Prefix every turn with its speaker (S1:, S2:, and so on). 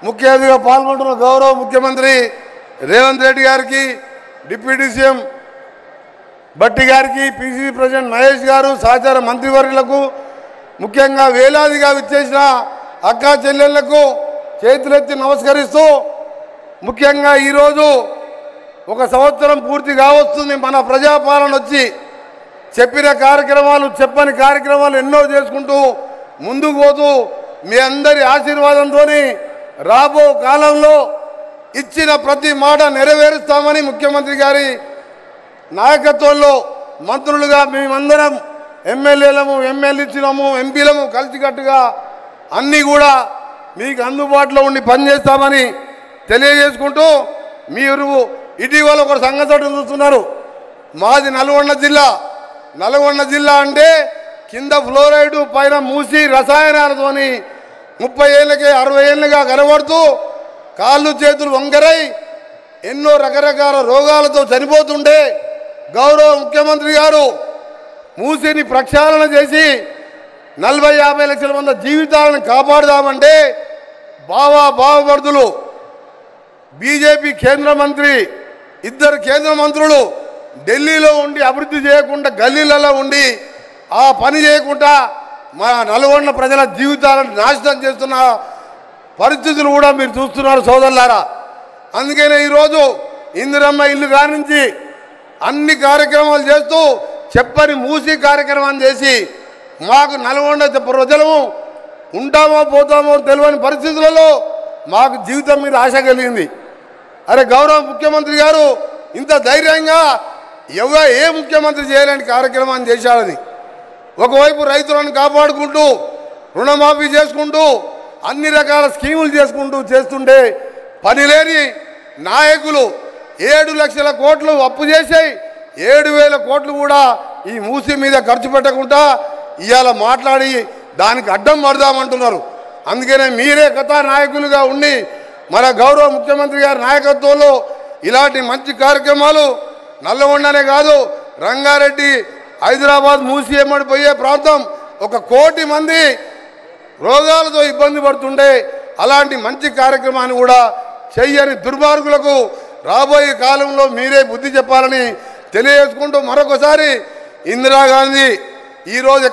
S1: ముఖ్య అతిథిగా పాల్గొంటున్న గౌరవ ముఖ్యమంత్రి రేవంత్ రెడ్డి గారికి, డిప్యూటీ సీఎం భట్టి గారికి, పిసిసి ప్రెసిడెంట్ మహేష్ గారు, సహచార మంత్రివర్యులకు, ముఖ్యంగా వేలాదిగా విచ్చేసిన అక్కా చెల్లెళ్లకు చేతులెత్తి నమస్కరిస్తూ, ముఖ్యంగా ఈరోజు ఒక సంవత్సరం పూర్తి కావస్తుంది మన ప్రజాపాలన వచ్చి. చెప్పిన కార్యక్రమాలు, చెప్పని కార్యక్రమాలు ఎన్నో చేసుకుంటూ ముందుకు పోతూ మీ అందరి ఆశీర్వాదంతో రాబో కాలంలో ఇచ్చిన ప్రతి మాట నెరవేరుస్తామని ముఖ్యమంత్రి గారి నాయకత్వంలో మంత్రులుగా మేమందరం ఎమ్మెల్యేలము, ఎమ్మెల్యేలము, ఎంపీలము కలిసికట్టుగా అన్నీ కూడా మీకు అందుబాటులో ఉండి పనిచేస్తామని తెలియజేసుకుంటూ, మీరు ఇటీవల ఒక సంగతి చూస్తున్నారు. మాది నల్గొండ జిల్లా. నల్గొండ జిల్లా అంటే కింద ఫ్లోరైడ్, పైన మూసి రసాయనాలతోని 30 ఏళ్ళకే 60 ఏళ్ళుగా కనబడుతూ కాళ్ళు చేతులు వంకరై ఎన్నో రకరకాల రోగాలతో చనిపోతుంటే గౌరవ ముఖ్యమంత్రి గారు మూసిని ప్రక్షాళన చేసి 40-50 లక్షల మంది జీవితాలను కాపాడుదామంటే బావమరుదులు బీజేపీ కేంద్ర మంత్రి, ఇద్దరు కేంద్ర మంత్రులు ఢిల్లీలో ఉండి అభివృద్ధి చేయకుండా గల్లీలలో ఉండి ఆ పని చేయకుండా మన నల్గొండ ప్రజల జీవితాలను నాశనం చేస్తున్న పరిస్థితులు కూడా మీరు చూస్తున్నారు సోదరులారా. అందుకనే ఈరోజు ఇందిరమ్మ ఇల్లు కానించి అన్ని కార్యక్రమాలు చేస్తూ చెప్పని మూసి కార్యక్రమాన్ని చేసి మాకు నల్గొండ ప్రజలము ఉంటామో పోతామో తెలియని పరిస్థితులలో మాకు జీవితం మీద ఆశ కలిగింది. అరే గౌరవ ముఖ్యమంత్రి గారు ఇంత ధైర్యంగా ఏ ముఖ్యమంత్రి చేయలేని కార్యక్రమాన్ని చేశాడని. ఒకవైపు రైతులను కాపాడుకుంటూ రుణమాఫీ చేసుకుంటూ అన్ని రకాల స్కీములు చేసుకుంటూ చేస్తుంటే పనిలేని నాయకులు 7 లక్షల కోట్లు అప్పు చేసి 7,000 కోట్లు కూడా ఈ మూసి మీద ఖర్చు పెట్టకుండా ఇవాళ మాట్లాడి దానికి అడ్డం పడదామంటున్నారు. అందుకనే మీరే కథానాయకులుగా ఉండి మన గౌరవ ముఖ్యమంత్రి గారి నాయకత్వంలో ఇలాంటి మంచి కార్యక్రమాలు నల్లగొండనే కాదు, రంగారెడ్డి, హైదరాబాద్ మూసి ఎమ్మడి పోయే ప్రాంతం 1 కోటి మంది రోగాలతో ఇబ్బంది పడుతుండే అలాంటి మంచి కార్యక్రమాన్ని కూడా చెయ్యని దుర్మార్గులకు రాబోయే కాలంలో మీరే బుద్ధి చెప్పాలని తెలియజేసుకుంటూ మరొకసారి ఇందిరాగాంధీ ఈరోజు